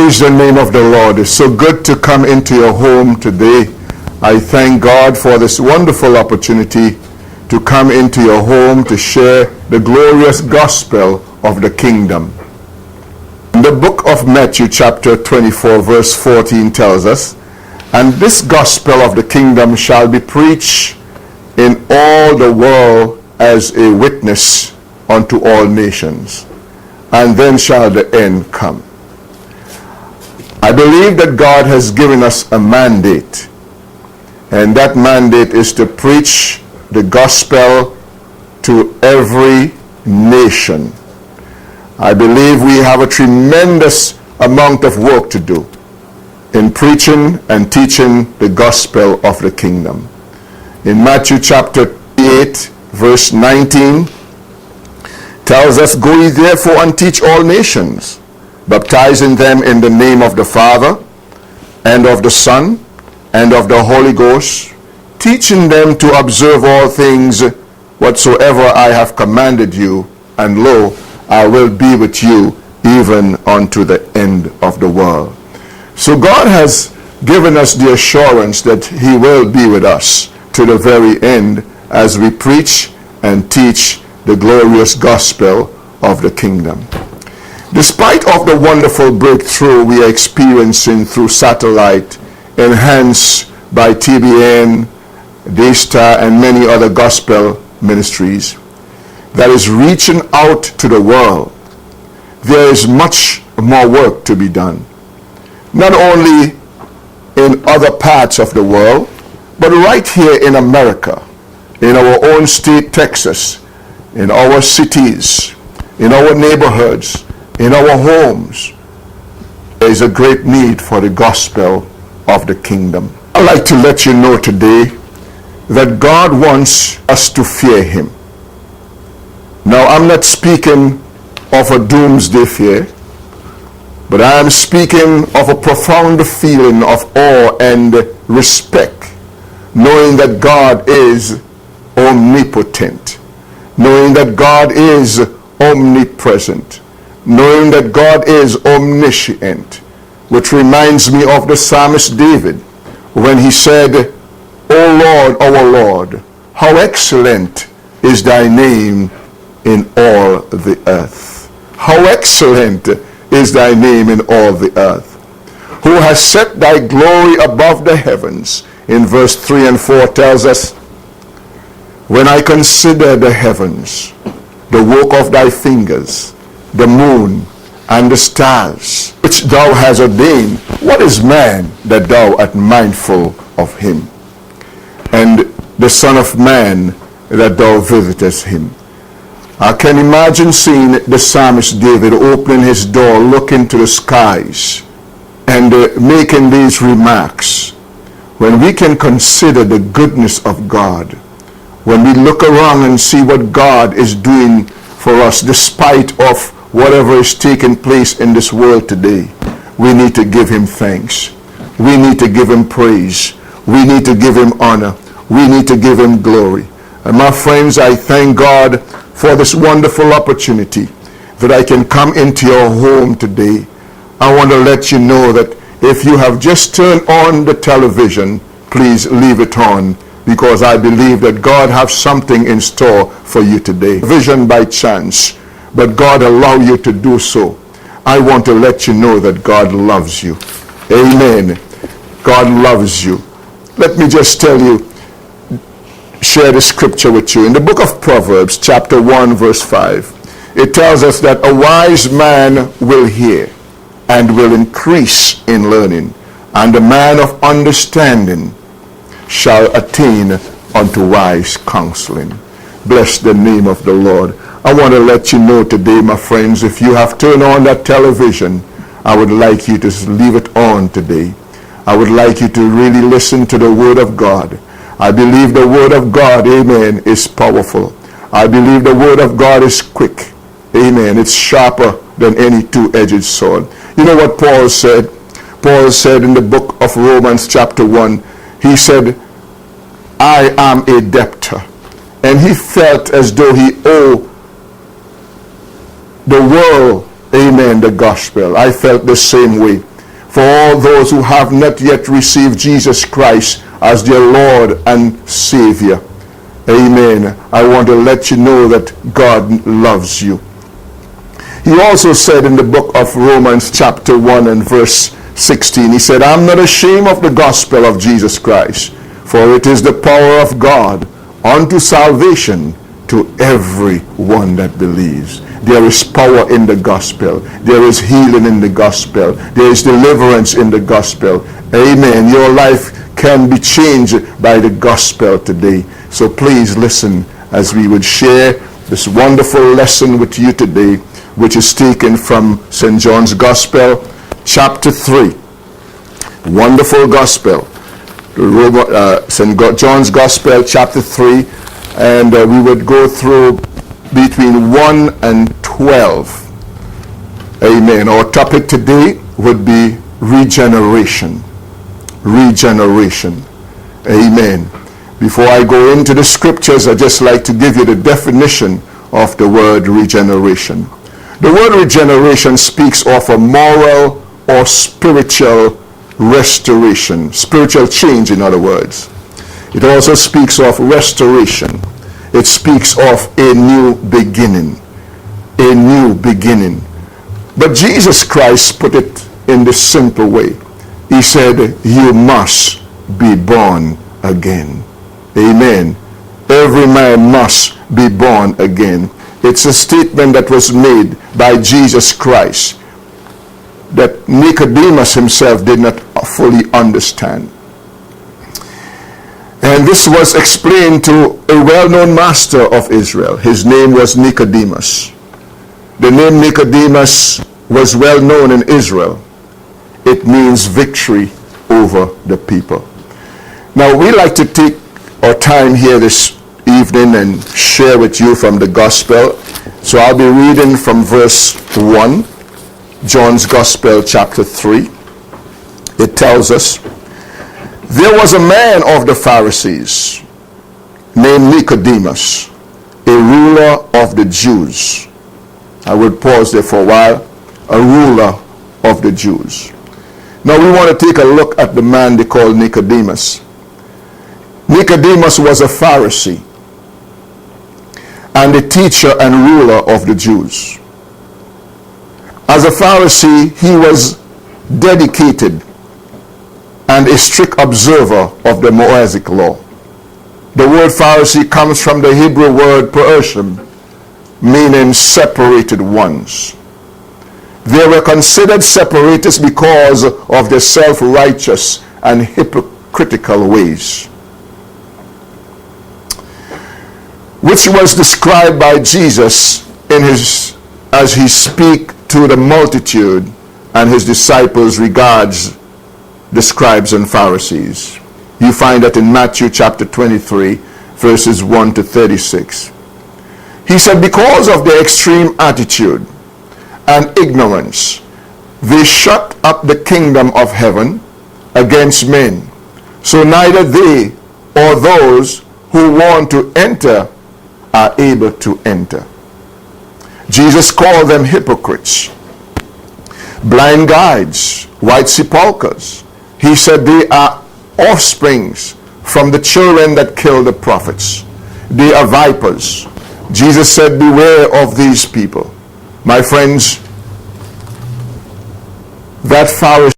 Praise the name of the Lord. It's so good to come into your home today. I thank God for this wonderful opportunity to come into your home to share the glorious gospel of the kingdom. In the book of Matthew chapter 24 verse 14 tells us, "And this gospel of the kingdom shall be preached in all the world as a witness unto all nations, and then shall the end come." I believe that God has given us a mandate, and that mandate is to preach the gospel to every nation. I believe we have a tremendous amount of work to do in preaching and teaching the gospel of the kingdom. In Matthew chapter 8 verse 19 tells us, "Go ye therefore and teach all nations, baptizing them in the name of the Father and of the Son and of the Holy Ghost, teaching them to observe all things whatsoever I have commanded you, and lo, I will be with you even unto the end of the world." So God has given us the assurance that he will be with us to the very end as we preach and teach the glorious gospel of the kingdom. Despite of the wonderful breakthrough we are experiencing through satellite, enhanced by TBN, Daystar, and many other gospel ministries that is reaching out to the world, there is much more work to be done. Not only in other parts of the world, but right here in America, in our own state, Texas, in our cities, in our neighborhoods, in our homes. There is a great need for the gospel of the kingdom. I'd like to let you know today that God wants us to fear him. Now, I'm not speaking of a doomsday fear, but I am speaking of a profound feeling of awe and respect, knowing that God is omnipotent, knowing that God is omnipresent, knowing that God is omniscient, which reminds me of the psalmist David when he said, "O Lord, our Lord, how excellent is thy name in all the earth." How excellent is thy name in all the earth. Who has set thy glory above the heavens. In verse 3 and 4 tells us, "When I consider the heavens, the work of thy fingers, the moon and the stars, which thou hast ordained, what is man that thou art mindful of him? And the Son of Man that thou visitest him." I can imagine seeing the psalmist David opening his door, looking to the skies, and making these remarks. When we can consider the goodness of God, when we look around and see what God is doing for us despite of whatever is taking place in this world today, we need to give him thanks. We need to give him praise. We need to give him honor. We need to give him glory. And my friends, I thank God for this wonderful opportunity that I can come into your home today. I want to let you know that if you have just turned on the television, please leave it on, because I believe that God has something in store for you today. Vision by chance, but God allow you to do so. I want to let you know that God loves you. Amen. God loves you. Let me just tell you, share the scripture with you. In the book of Proverbs, chapter 1, verse 5, it tells us that a wise man will hear and will increase in learning, and the man of understanding shall attain unto wise counseling. Bless the name of the Lord. I want to let you know today, my friends, if you have turned on that television, I would like you to leave it on today. I would like you to really listen to the word of God. I believe the word of God, amen, is powerful. I believe the word of God is quick. Amen. It's sharper than any two-edged sword. You know what Paul said? Paul said in the book of Romans chapter 1, he said, "I am a debtor." And he felt as though he owed the world, amen, the gospel. I felt the same way. for all those who have not yet received Jesus Christ as their Lord and Savior. Amen. I want to let you know that God loves you. He also said in the book of Romans chapter 1 and verse 16, he said, I'm not ashamed of the gospel of Jesus Christ, for it is the power of God unto salvation to every one that believes. There is power in the gospel. There is healing in the gospel. There is deliverance in the gospel. Amen. Your life can be changed by the gospel today. So please listen as we would share this wonderful lesson with you today, which is taken from St. John's Gospel, chapter 3. Wonderful gospel. St. John's Gospel, chapter 3. And we would go through between 1 and 12. Amen. Our topic today would be regeneration. Regeneration. Amen. Before I go into the scriptures, I'd just like to give you the definition of the word regeneration. The word regeneration speaks of a moral or spiritual restoration, spiritual change, in other words. It also speaks of restoration. It speaks of a new beginning. A new beginning. But Jesus Christ put it in this simple way. He said, you must be born again. Amen. Every man must be born again. It's a statement that was made by Jesus Christ that Nicodemus himself did not fully understand. And this was explained to a well-known master of Israel. His name was Nicodemus. The name Nicodemus was well known in Israel. It means victory over the people. Now we like to take our time here this evening and share with you from the gospel. So I'll be reading from verse 1, John's Gospel, chapter 3. It tells us, there was a man of the Pharisees named Nicodemus, a ruler of the Jews. I would pause there for a while. A ruler of the Jews. Now we want to take a look at the man they call Nicodemus. Nicodemus was a Pharisee and a teacher and ruler of the Jews. As a Pharisee, he was dedicated and a strict observer of the Mosaic law. The word Pharisee comes from the Hebrew word Pershim, meaning separated ones. They were considered separatists because of their self-righteous and hypocritical ways, which was described by Jesus as he speak to the multitude and his disciples regards the scribes and Pharisees. You find that in Matthew chapter 23, verses 1 to 36. He said, because of their extreme attitude and ignorance, they shut up the kingdom of heaven against men. So neither they or those who want to enter are able to enter. Jesus called them hypocrites, blind guides, white sepulchres. He said they are offsprings from the children that killed the prophets. They are vipers. Jesus said, beware of these people. My friends, that Pharisee